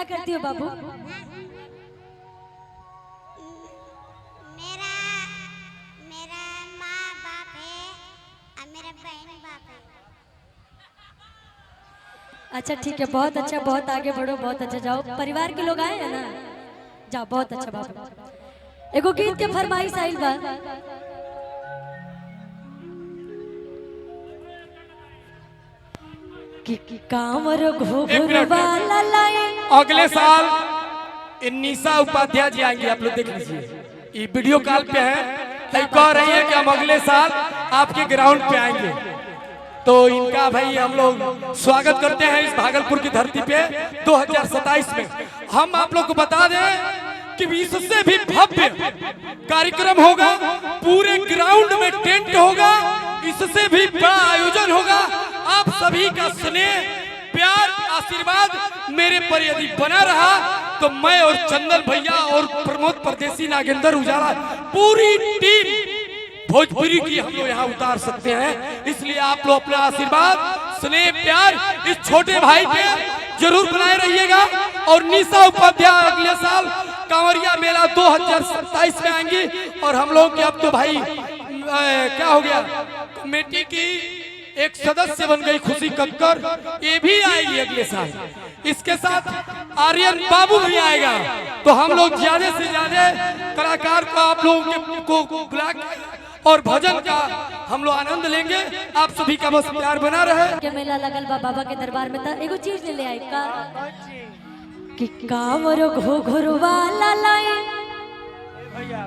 क्या करती हो बाबू? मेरा मेरा माँ बाप है और मेरा बहन बाप है। अच्छा ठीक है, बहुत अच्छा, बहुत आगे बढ़ो, बहुत अच्छा। जाओ, परिवार के लोग आए हैं ना, जाओ, बहुत अच्छा बाबू। एगो गीत के फरमाइश आइल बा। कि कांवर घुघुरवा लाई। अगले साल निशा उपाध्याय जी आएंगे, आप लोग देख लीजिए, ये वीडियो कॉल पे है, कह रही है कि हम अगले साल आपके ग्राउंड पे आएंगे। तो इनका भाई हम लोग स्वागत करते हैं इस भागलपुर की धरती पे 2027 में। हम आप लोग को बता दें कि इससे भी भव्य कार्यक्रम होगा, पूरे ग्राउंड में टेंट होगा, इससे भी बड़ा आयोजन होगा। आप सभी का स्नेह, प्यार, आशीर्वाद मेरे पर यदि बना रहा तो मैं और चंदन भैया और प्रमोद परदेसी, नागेंद्र उजाला, पूरी टीम भोजपुरी की हम लोग यहाँ उतार सकते हैं। इसलिए आप लोग अपना आशीर्वाद, स्नेह, प्यार इस छोटे भाई पे जरूर बनाए रहिएगा। और निशा उपाध्याय अगले साल कांवरिया मेला 2027 में आएंगी। और हम लोग के अब तो भाई क्या हो गया, कमेटी की एक सदस्य बन गई खुशी कक्कर, ये भी आएगी अगले साल। इसके साथ आर्यन बाबू भी आएगा। तो हम लोग ज्यादा से ज्यादा कलाकार को आप लोगों को बुला और भजन का हम लोग आनंद लेंगे। आप सभी का बस प्यार बना रहे। के मेला लगल बा बाबा के दरबार में, था एगो चीज ले आई का कि कांवर घुघुरवा लाई,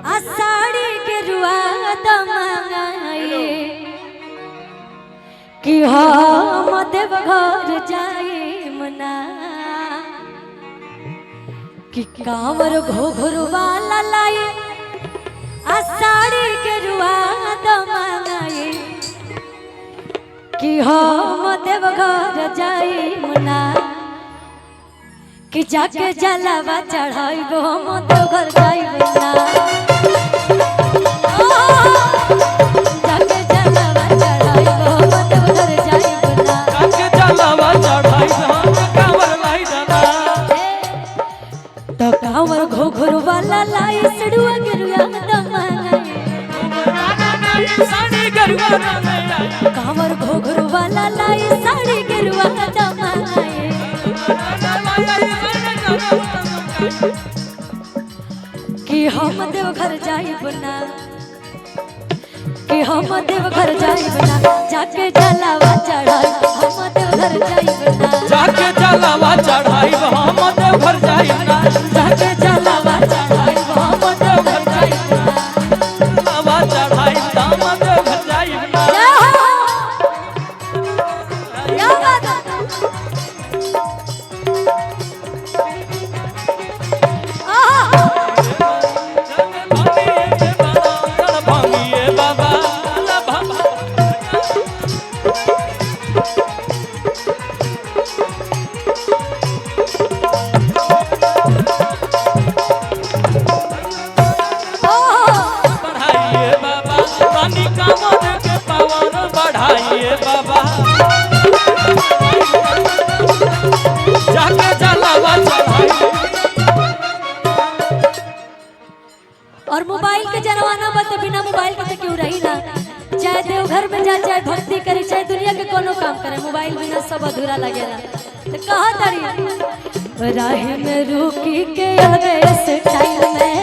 आषाढ़ी के रुआ दमाई, कि हम देवघर जाई मना, कि कांवर घुघुरवा लाई, आषाढ़ी के रुआ दमाई, कि हम देवघर जाई मना, कि जाके जलावा चढ़ाई हम देवघर जाई मना। जाके जलावा चढ़ाई हम देवघर जाई मना। जाके जलावा चढ़ाई हम कांवर लाई जाना। तो कांवर घुघुरवा लाई, सड़ुआ गिरुआ दमाई, साड़ी गरुआ रंगैया, कांवर घुघुरवा लाई, साड़ी गिरुआ दमाई, कि हम देवघर जाई बना, कि हम देवघर जाई बना, जाके जलावा चढ़ाई हम देवघर जाई बना। जाके जलावा चढ़ाई हम देवघर जाई ना। जाके जलावा चढ़ाई हम देवघर जाई बना। जलावा चढ़ाई हम देवघर जाई ना। क्या बात है? भांगिए बाबा बाबा बढ़ाइए बाबा, पानी कांवर के पावर बढ़ाइए बाबा। जाके जलावा चढ़ाई। और मोबाइल के जमाना बा, तो बिना मोबाइल के तो क्यों रही ना। चाहे देवघर में जा, चाहे भक्ति करे, चाहे दुनिया के कोनो काम करे, मोबाइल बिना सब अधूरा लगेला। तो कहा तारी राह में रुकी के आगे से टाइम में,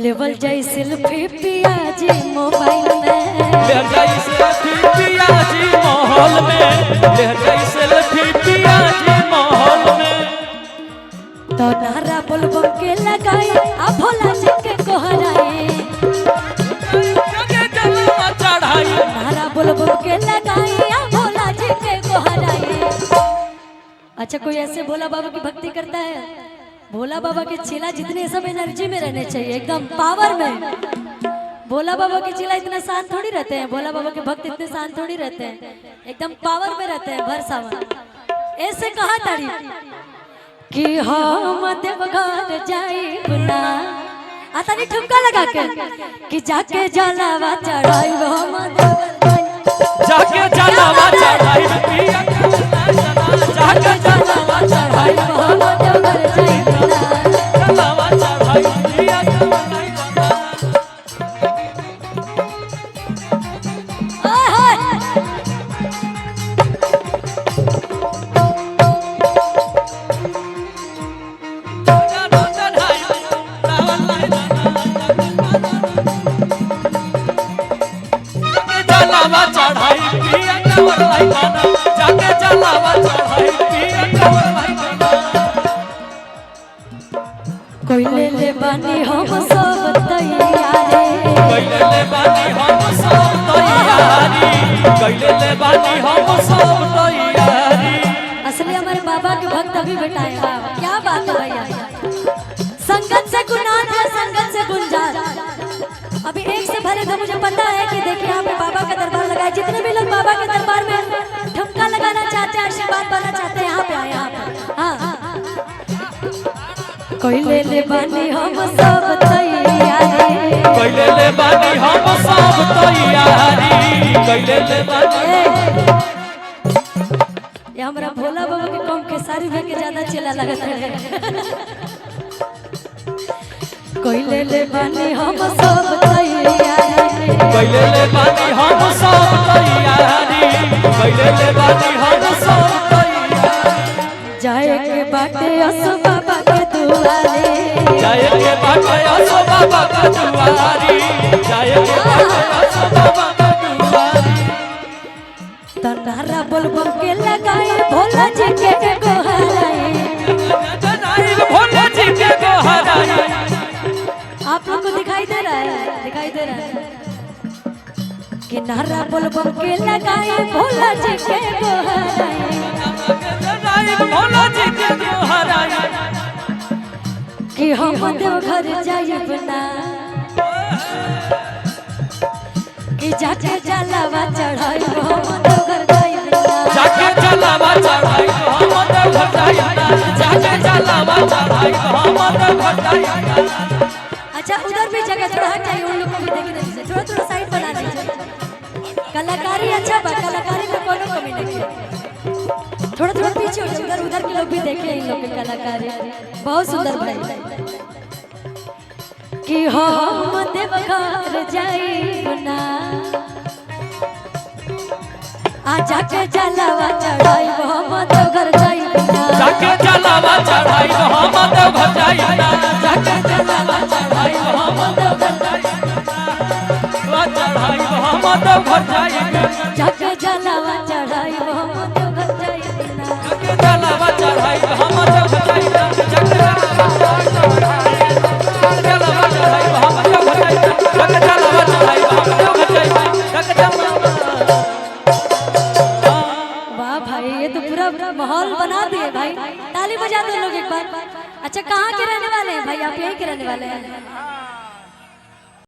लेवल जाई सेल्फी पिया जी मोबाइल में, माहौल में सेल्फी पिया जी माहौल में। तो नारा बोलबम के लगाई, आ भोला जी के कोहराए, चढ़ाई नारा बोलबम के लगाई, आ भोला जी के कोहराए। अच्छा, कोई ऐसे भोला बाबा की भक्ति करता है? भोला बाबा के चेला जितने सब एनर्जी में रहने चाहिए, एकदम पावर में। भोला बाबा के चेला इतना शांत थोड़ी रहते हैं, भोला बाबा के भक्त इतने शांत थोड़ी रहते हैं, एकदम पावर में रहते हैं, भर सावन। ऐसे कहा तारी कि हम देवघर जाई बना, आता नहीं ठुमका लगा के, कि जाके जलावा चढ़ाई हम देवघर जाई। कांवर लइकाना जाके जलावा चढ़ाई पिया कांवर लइकाना कोई ले बानी हम सब तैयारी कैले ले बानी हम सब तैयारी कैले ले बानी हम सब तैयारी असली हमारे बाबा के भक्त अभी बैठाया क्या बात है भैया संगत से गुनाह है संगत से गुंजार अभी एक से भरे तो मुझे पता है कि देखिए यहाँ पे बाबा का दरबार लगाया जितने भी लोग बाबा के दरबार में ठुमका लगाना चाहते हैं आशीर्वाद पाना चाहते हैं यहाँ पे आए यहाँ पे हाँ कोई ले बानी हम सब तैयारी कैले ले बानी हम सब तैयारी कैले ले बानी ये हमारा भोला बाबा के कम के सारी भे के ज्यादा चला लगता है कोई ले बानी हम सब तैयारी कैले ले बानी हम सब तैयारी कैले ले बानी हम सब तैयारी जाए के बाटे असो बाबा के दुआरे जाए के बाटे असो बाबा का दुआरी जाए के बाटे असो बाबा का दुआरी तनारा बोल बोल के लगाए भोला जी के गोहराए जनाई भोला जी के गोहराई आप लोग को दिखाई दे रहा है दिखाई दे रहा है कि नारा बोल बोल के लगाए भोला जी के गोहराए जनाई भोला जी के गोहराई कि हम देवघर जाइब ना कि जाके जलावा चढ़ाई हम देवघर जाइब ना जाके जलावा चढ़ाई हम देवघर जाइना जाके जलावा चढ़ाई हम देवघर जाइना अच्छा उधर भी जगह थोड़ा हट जाइए उन लोग को भी देखने दीजिए थोड़ा थोड़ा साइड बना लीजिए कलाकारी अच्छा बा कलाकारी में कोनो कमी नहीं है थोड़ा थोड़ा पीछे हो जाओ उधर उधर के लोग भी देखे इन लोग की कलाकारी बहुत सुंदर भाई कि हम देवघर जाइब ना आ जाके जलावा चढ़ाई हम देवघर जाइब ना जाके जलावा चढ़ाई हम देवघर जाइना जाके जलावा चढ़ाई हम देवघर जाइना चढ़ाई हम देवघर जाइना जाके जलावा चढ़ाई हम देवघर जाइब ना जाके जलावा चढ़ाई हम देवघर जाइना जाके जलावा चढ़ाई जलावा चढ़ाई हम देवघर जाइना जाके जलावा चढ़ाई हम देवघर जाइना जाके जलावा वाह भाई ये तो पूरा माहौल बना दिए भाई ताली बजा दो लोग एक बार अच्छा कहाँ के रहने वाले हैं भाई आप यहीं के रहने वाले हैं